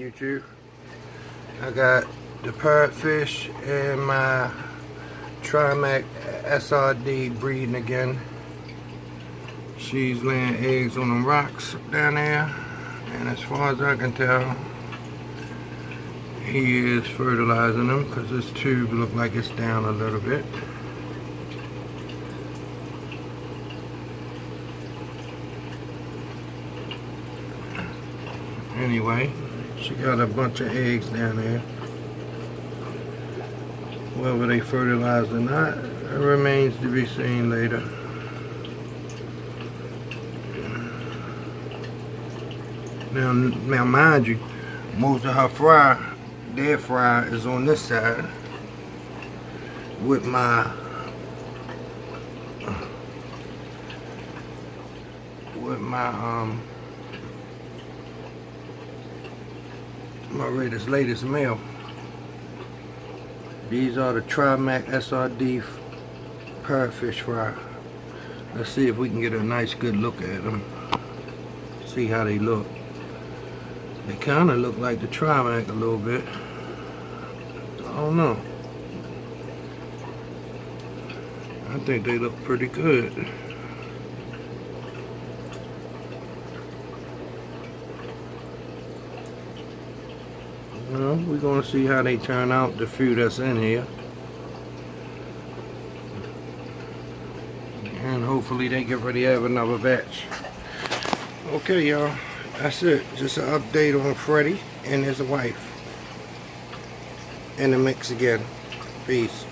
YouTube. I got the parrotfish and my trimac SRD breeding again. She's laying eggs on the rocks down there, and as far as I can tell, he is fertilizing them because this tube looks like it's down a little bit. Anyway, she got a bunch of eggs down there. Whether they fertilize or not, it remains to be seen later. Now mind you, most of her fry, their fry, is on this side with my latest male. These are the trimac SRD parrotfish fry. Let's see if we can get a nice good look at them. See how they look. They kind of look like the trimac a little bit. I don't know. I think they look pretty good. Well, we're going to see how they turn out, the few that's in here. And hopefully they get ready to have another batch. Okay, y'all. That's it. Just an update on Freddy and his wife. In the mix again. Peace.